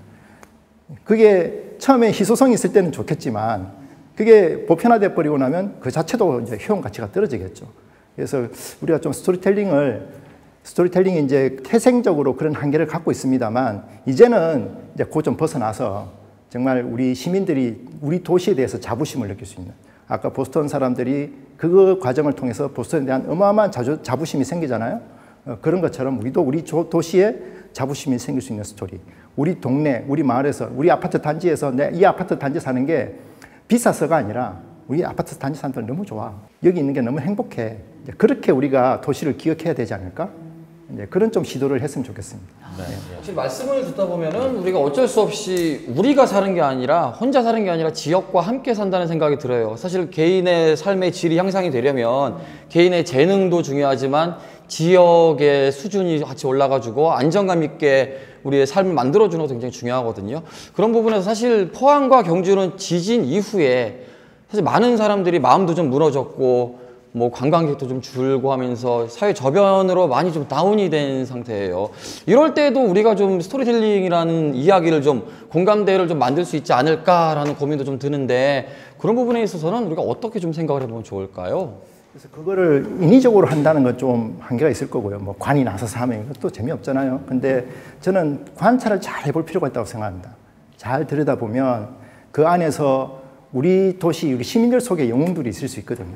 그게 처음에 희소성이 있을 때는 좋겠지만 그게 보편화돼 버리고 나면 그 자체도 이제 효용 가치가 떨어지겠죠. 그래서 우리가 좀 스토리텔링이 이제 태생적으로 그런 한계를 갖고 있습니다만 이제는 이제 그거 좀 벗어나서 정말 우리 시민들이 우리 도시에 대해서 자부심을 느낄 수 있는 아까 보스턴 사람들이 그 과정을 통해서 보스턴에 대한 어마어마한 자부심이 생기잖아요. 그런 것처럼 우리도 우리 도시에 자부심이 생길 수 있는 스토리. 우리 동네, 우리 마을에서, 우리 아파트 단지에서 이 아파트 단지 사는 게 비싸서가 아니라 우리 아파트 단지 사는 너무 좋아. 여기 있는 게 너무 행복해. 그렇게 우리가 도시를 기억해야 되지 않을까? 그런 좀 시도를 했으면 좋겠습니다. 지금 말씀을 듣다 보면은 우리가 어쩔 수 없이 우리가 사는 게 아니라 혼자 사는 게 아니라 지역과 함께 산다는 생각이 들어요. 사실 개인의 삶의 질이 향상이 되려면 개인의 재능도 중요하지만 지역의 수준이 같이 올라가지고 안정감 있게 우리의 삶을 만들어주는 것도 굉장히 중요하거든요. 그런 부분에서 사실 포항과 경주는 지진 이후에 사실 많은 사람들이 마음도 좀 무너졌고 뭐 관광객도 좀 줄고 하면서 사회 저변으로 많이 좀 다운이 된 상태예요. 이럴 때도 우리가 좀 스토리텔링이라는 이야기를 좀 공감대를 좀 만들 수 있지 않을까라는 고민도 좀 드는데 그런 부분에 있어서는 우리가 어떻게 좀 생각을 해보면 좋을까요? 그래서 그거를 인위적으로 한다는 건 좀 한계가 있을 거고요. 뭐 관이 나서서 하면 이것도 재미없잖아요. 근데 저는 관찰을 잘 해볼 필요가 있다고 생각합니다. 잘 들여다보면 그 안에서 우리 도시, 우리 시민들 속에 영웅들이 있을 수 있거든요.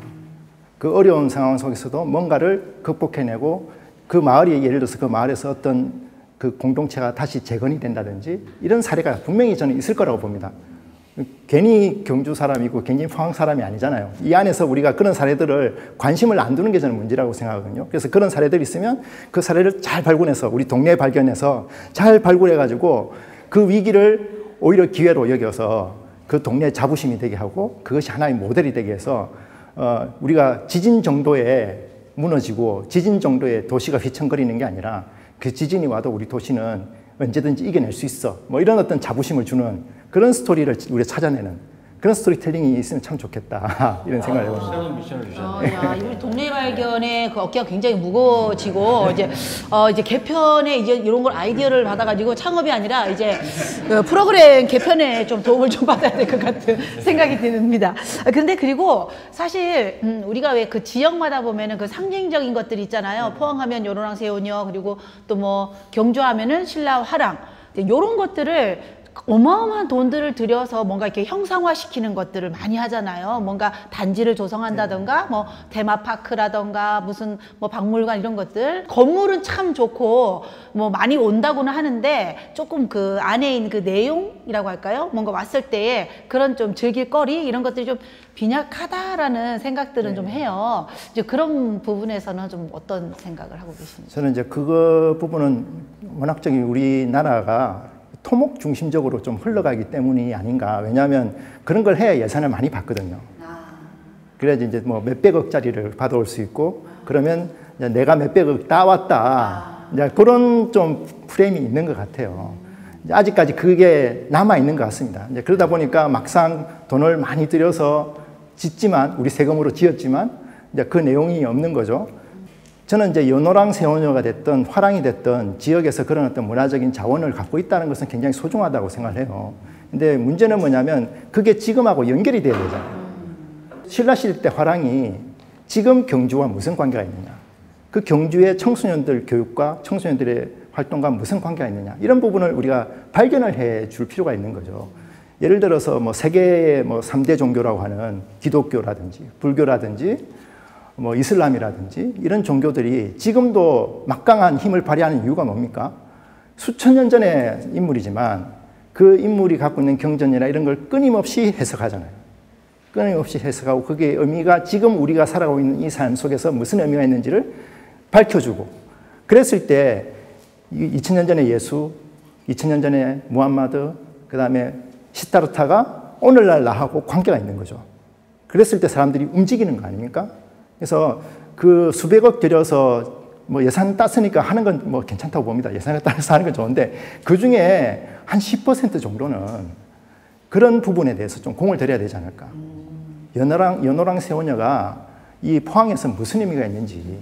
그 어려운 상황 속에서도 뭔가를 극복해내고 그 마을이 예를 들어서 그 마을에서 어떤 그 공동체가 다시 재건이 된다든지 이런 사례가 분명히 저는 있을 거라고 봅니다. 괜히 경주 사람이고 괜히 포항 사람이 아니잖아요. 이 안에서 우리가 그런 사례들을 관심을 안 두는 게 저는 문제라고 생각하거든요. 그래서 그런 사례들이 있으면 그 사례를 잘 발굴해서 우리 동네에 발견해서 잘 발굴해가지고 그 위기를 오히려 기회로 여겨서 그 동네의 자부심이 되게 하고 그것이 하나의 모델이 되게 해서 우리가 지진 정도에 무너지고 지진 정도의 도시가 휘청거리는 게 아니라 그 지진이 와도 우리 도시는 언제든지 이겨낼 수 있어. 뭐 이런 어떤 자부심을 주는 그런 스토리를 우리가 찾아내는 그런 스토리텔링이 있으면 참 좋겠다. 이런 생각을 해봅니다. 새로운 미션을 주셨네요. 야, 우리 동네 발견의 그 어깨가 굉장히 무거워지고 이제 개편에 이제 이런 걸 아이디어를 받아가지고 창업이 아니라 이제 그 프로그램 개편에 좀 도움을 좀 받아야 될 것 같은 생각이 듭니다. 근데 그리고 사실 우리가 왜 그 지역마다 보면은 그 상징적인 것들이 있잖아요. 포항하면 요로랑 세운여 그리고 또 뭐 경주하면은 신라 화랑 이런 것들을 어마어마한 돈들을 들여서 뭔가 이렇게 형상화시키는 것들을 많이 하잖아요. 뭔가 단지를 조성한다던가 뭐 테마파크라던가 무슨 뭐 박물관 이런 것들 건물은 참 좋고 뭐 많이 온다고는 하는데 조금 그 안에 있는 그 내용이라고 할까요? 뭔가 왔을 때에 그런 좀 즐길 거리 이런 것들이 좀 빈약하다라는 생각들은 좀 해요. 이제 그런 부분에서는 좀 어떤 생각을 하고 계십니까? 저는 이제 그거 부분은 워낙적인 우리나라가 토목 중심적으로 좀 흘러가기 때문이 아닌가. 왜냐하면 그런 걸 해야 예산을 많이 받거든요. 그래야지 이제 뭐 몇백억짜리를 받아올 수 있고 그러면 이제 내가 몇백억 따왔다. 이제 그런 좀 프레임이 있는 것 같아요. 이제 아직까지 그게 남아 있는 것 같습니다. 이제 그러다 보니까 막상 돈을 많이 들여서 짓지만 우리 세금으로 지었지만 이제 그 내용이 없는 거죠. 저는 이제 연호랑 세원녀가 됐든 화랑이 됐든 지역에서 그런 어떤 문화적인 자원을 갖고 있다는 것은 굉장히 소중하다고 생각을 해요. 근데 문제는 뭐냐면 그게 지금하고 연결이 돼야 되잖아요. 신라시대 때 화랑이 지금 경주와 무슨 관계가 있느냐, 그 경주의 청소년들 교육과 청소년들의 활동과 무슨 관계가 있느냐, 이런 부분을 우리가 발견을 해 줄 필요가 있는 거죠. 예를 들어서 뭐 세계의 뭐 3대 종교라고 하는 기독교라든지 불교라든지 뭐 이슬람이라든지 이런 종교들이 지금도 막강한 힘을 발휘하는 이유가 뭡니까? 수천 년 전의 인물이지만 그 인물이 갖고 있는 경전이나 이런 걸 끊임없이 해석하잖아요. 끊임없이 해석하고 그게 의미가 지금 우리가 살아가고 있는 이 삶 속에서 무슨 의미가 있는지를 밝혀주고, 그랬을 때 2000년 전의 예수, 2000년 전의 무함마드, 그 다음에 시타르타가 오늘날 나하고 관계가 있는 거죠. 그랬을 때 사람들이 움직이는 거 아닙니까? 그래서 그 수백억 들여서 뭐 예산 땄으니까 하는 건 뭐 괜찮다고 봅니다. 예산을 따서 하는 건 좋은데 그 중에 한 10% 정도는 그런 부분에 대해서 좀 공을 들여야 되지 않을까. 연호랑 세원녀가 이 포항에서 무슨 의미가 있는지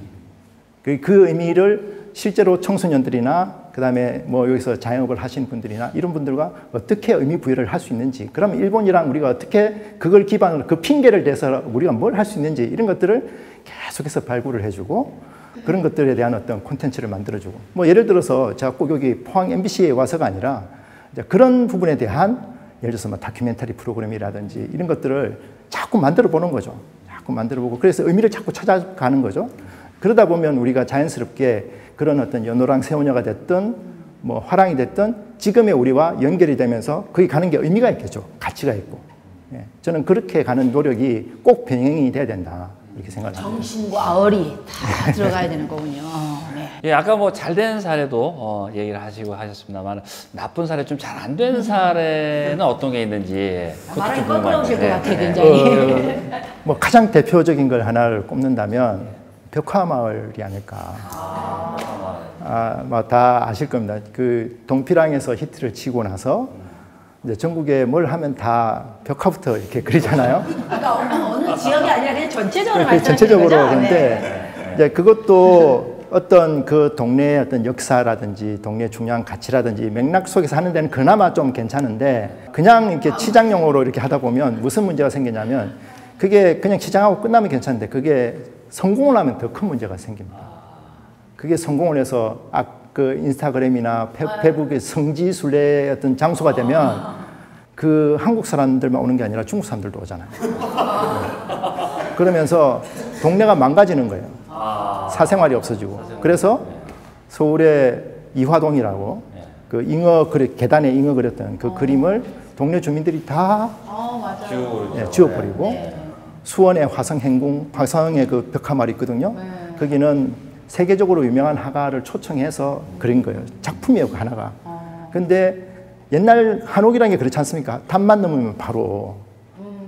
그 의미를 실제로 청소년들이나 그 다음에 뭐 여기서 자영업을 하신 분들이나 이런 분들과 어떻게 의미 부여를 할 수 있는지, 그럼 일본이랑 우리가 어떻게 그걸 기반으로 그 핑계를 대서 우리가 뭘 할 수 있는지 이런 것들을 계속해서 발굴을 해주고 그런 것들에 대한 어떤 콘텐츠를 만들어주고, 뭐 예를 들어서 제가 꼭 여기 포항 MBC에 와서가 아니라 이제 그런 부분에 대한 예를 들어서 뭐 다큐멘터리 프로그램이라든지 이런 것들을 자꾸 만들어 보는 거죠. 자꾸 만들어 보고 그래서 의미를 자꾸 찾아가는 거죠. 그러다 보면 우리가 자연스럽게 그런 어떤 연호랑 세원녀가 됐든 뭐 화랑이 됐든 지금의 우리와 연결이 되면서 거기 가는 게 의미가 있겠죠. 가치가 있고. 예. 저는 그렇게 가는 노력이 꼭 병행이 돼야 된다, 이렇게 생각합니다. 정신과 어리 다 들어가야 되는 거군요. 네. 예, 아까 뭐 잘 된 사례도 얘기를 하시고 하셨습니다만 나쁜 사례, 좀 잘 안 된 사례는 어떤 게 있는지 그것도 말이 좀 껄끄러우실 것 궁금합니다. 같아요, 굉장히. 뭐 가장 대표적인 걸 하나를 꼽는다면 벽화마을이 아닐까. 뭐 다 아실 겁니다. 그 동피랑에서 히트를 치고 나서 이제 전국에 뭘 하면 다 벽화부터 이렇게 그리잖아요. 그러니까 어느 지역이 아니라 그냥 전체적으로 말씀하시는 전체적으로. 거죠? 그런데 이제 그것도 어떤 그 동네의 어떤 역사라든지 동네 중요한 가치라든지 맥락 속에서 하는 데는 그나마 좀 괜찮은데 그냥 이렇게 치장용으로 이렇게 하다 보면 무슨 문제가 생기냐면 그게 그냥 치장하고 끝나면 괜찮은데 그게 성공을 하면 더 큰 문제가 생깁니다. 그게 성공을 해서 그 인스타그램이나 페북의 성지순례 어떤 장소가 되면 그 한국 사람들만 오는 게 아니라 중국 사람들도 오잖아요. 그러면서 동네가 망가지는 거예요. 사생활이 없어지고. 그래서 서울의 이화동이라고 그 잉어 계단에 잉어 그렸던 그 그림을 동네 주민들이 다 지워버리고 수원의 화성의 그 벽화마을이 있거든요. 거기는 세계적으로 유명한 화가를 초청해서 그린 거예요. 작품이에요, 그 하나가. 근데 옛날 한옥이라는 게 그렇지 않습니까? 단만 넘으면 바로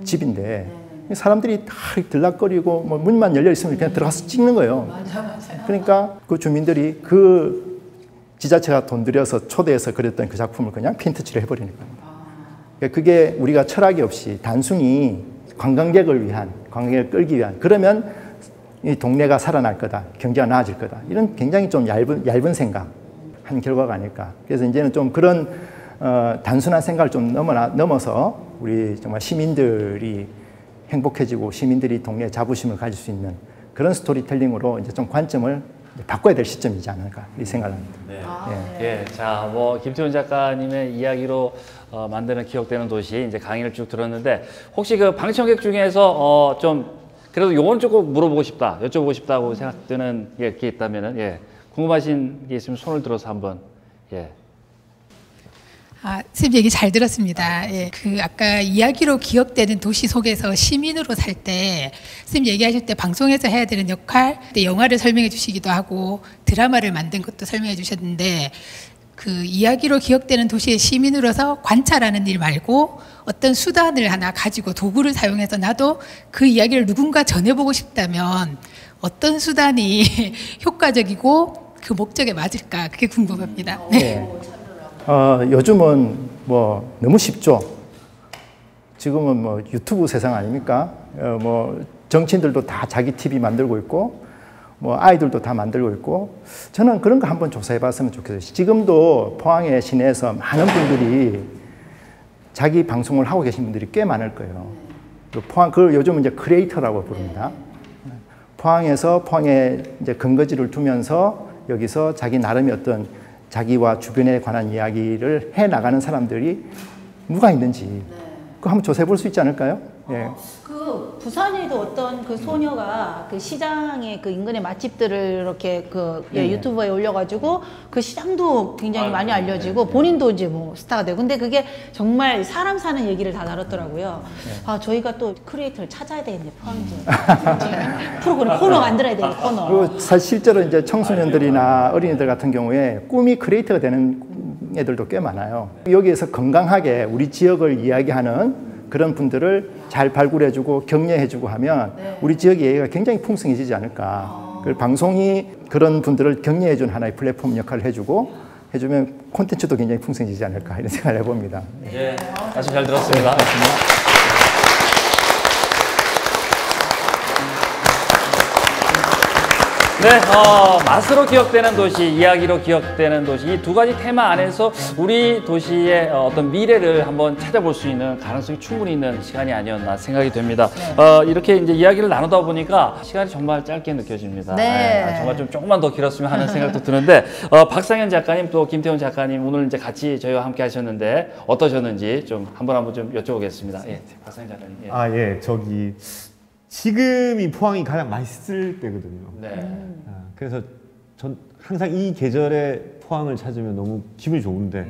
집인데 사람들이 다 들락거리고 뭐 문만 열려 있으면 그냥 들어가서 찍는 거예요. 그러니까 그 주민들이 그 지자체가 돈 들여서 초대해서 그렸던 그 작품을 그냥 핀트칠을 해버리는 겁니다. 그러니까 그게 우리가 철학이 없이 단순히 관광객을 위한, 관광객을 끌기 위한, 그러면 이 동네가 살아날 거다, 경제가 나아질 거다, 이런 굉장히 좀 얇은 생각 한 결과가 아닐까. 그래서 이제는 좀 그런 단순한 생각을 좀 넘어서 우리 정말 시민들이 행복해지고 시민들이 동네에 자부심을 가질 수 있는 그런 스토리텔링으로 이제 좀 관점을 바꿔야 될 시점이지 않을까, 이 생각을 합니다. 네. 예, 자, 뭐 김태훈 작가님의 이야기로 만드는 기억되는 도시 이제 강의를 쭉 들었는데 혹시 그 방청객 중에서 좀 그래도 요건 조금 물어보고 싶다, 여쭤보고 싶다고 생각되는 게 있다면은 궁금하신 게 있으면 손을 들어서 한번 선생님 얘기 잘 들었습니다. 그 아까 이야기로 기억되는 도시 속에서 시민으로 살 때 선생님 얘기하실 때 방송에서 해야 되는 역할, 영화를 설명해 주시기도 하고 드라마를 만든 것도 설명해 주셨는데 그 이야기로 기억되는 도시의 시민으로서 관찰하는 일 말고 어떤 수단을 하나 가지고 도구를 사용해서 나도 그 이야기를 누군가 전해보고 싶다면 어떤 수단이 효과적이고 그 목적에 맞을까, 그게 궁금합니다. 네. 요즘은 뭐 너무 쉽죠. 지금은 뭐 유튜브 세상 아닙니까? 뭐 정치인들도 다 자기 TV 만들고 있고 뭐 아이들도 다 만들고 있고 저는 그런 거 한번 조사해 봤으면 좋겠어요. 지금도 포항의 시내에서 많은 분들이 자기 방송을 하고 계신 분들이 꽤 많을 거예요. 포항, 그걸 요즘 이제 크리에이터라고 부릅니다. 포항에서 포항에 이제 근거지를 두면서 여기서 자기 나름의 어떤 자기와 주변에 관한 이야기를 해 나가는 사람들이 누가 있는지 그거 한번 조사해 볼 수 있지 않을까요? 예. 그 부산에도 어떤 그 소녀가 그 시장의 그 인근의 맛집들을 이렇게 그 유튜브에 올려가지고 그 시장도 굉장히 많이 알려지고 본인도 이제 뭐 스타가 되고 근데 그게 정말 사람 사는 얘기를 다 다뤘더라고요. 아 저희가 또 크리에이터를 찾아야 되겠네 포항제 프로그램 코너 만들어야 되겠네 코너. 그리고 실제로 이제 청소년들이나 어린이들 같은 경우에 꿈이 크리에이터가 되는 애들도 꽤 많아요. 여기에서 건강하게 우리 지역을 이야기하는 그런 분들을 잘 발굴해주고 격려해주고 하면 우리 지역의 얘기가 굉장히 풍성해지지 않을까. 그 방송이 그런 분들을 격려해준 하나의 플랫폼 역할을 해주면 콘텐츠도 굉장히 풍성해지지 않을까 이런 생각을 해봅니다. 예, 아주 잘 들었습니다. 네, 맛으로 기억되는 도시, 이야기로 기억되는 도시 이 두 가지 테마 안에서 우리 도시의 어떤 미래를 한번 찾아볼 수 있는 가능성이 충분히 있는 시간이 아니었나 생각이 됩니다. 이렇게 이제 이야기를 나누다 보니까 시간이 정말 짧게 느껴집니다. 네. 정말 좀 조금만 더 길었으면 하는 생각도 드는데 박상현 작가님 또 김태훈 작가님 오늘 이제 같이 저희와 함께 하셨는데 어떠셨는지 좀 한번 좀 여쭤보겠습니다. 예, 박상현 작가님. 예. 아, 예, 지금이 포항이 가장 맛있을 때거든요. 네. 그래서 전 항상 이 계절에 포항을 찾으면 너무 기분이 좋은데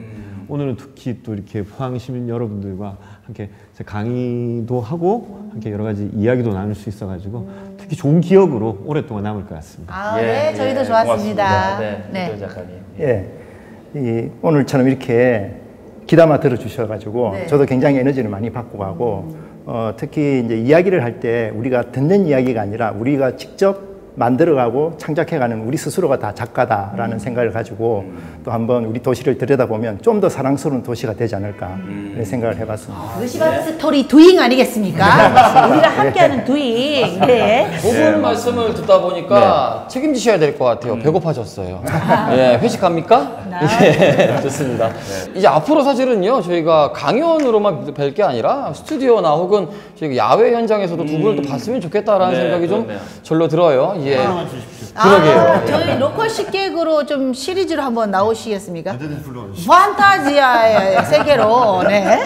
오늘은 특히 또 이렇게 포항 시민 여러분들과 함께 강의도 하고 함께 여러 가지 이야기도 나눌 수 있어가지고 특히 좋은 기억으로 오랫동안 남을 것 같습니다. 아, 네, 저희도 좋았습니다. 고맙습니다. 네, 김태훈 작가님. 예, 오늘처럼 이렇게 귀담아 들어주셔가지고 저도 굉장히 에너지를 많이 받고 가고 특히 이제 이야기를 할 때 우리가 듣는 이야기가 아니라 우리가 직접 만들어가고 창작해가는 우리 스스로가 다 작가다라는 생각을 가지고 또 한번 우리 도시를 들여다보면 좀 더 사랑스러운 도시가 되지 않을까 이런 생각을 해봤습니다. 의시바드 스토리 두잉 아니겠습니까? 우리가 함께하는 두잉. 네. 그분 말씀을 듣다 보니까 책임지셔야 될 것 같아요. 배고파졌어요. 예, 회식합니까? 예, 좋습니다. 이제 앞으로 사실은요, 저희가 강연으로만 뵐 게 아니라 스튜디오나 혹은 저희 야외 현장에서도 두 분을 또 봤으면 좋겠다라는 생각이 좀 절로 들어요. 예. 그러게요. 저희 로컬 식객으로 좀 시리즈로 한번 나오시겠습니까? 판타지아의 세계로. 네.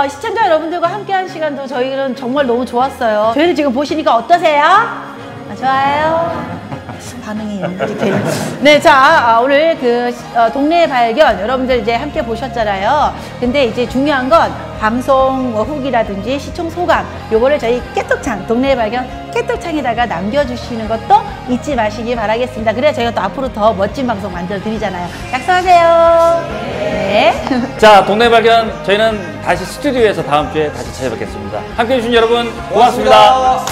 시청자 여러분들과 함께한 시간도 저희는 정말 너무 좋았어요. 저희를 지금 보시니까 어떠세요? 좋아요. 반응이 이렇게. 네, 오늘 동네 발견 여러분들 이제 함께 보셨잖아요. 근데 이제 중요한 건 방송 후기라든지 시청 소감 요거를 저희 깨톡창 동네 발견 깨톡창에다가 남겨주시는 것도 잊지 마시기 바라겠습니다. 그래야 저희가 또 앞으로 더 멋진 방송 만들어 드리잖아요. 약속하세요. 네. 자, 동네 발견 저희는 다시 스튜디오에서 다음 주에 다시 찾아뵙겠습니다. 함께해 주신 여러분 고맙습니다.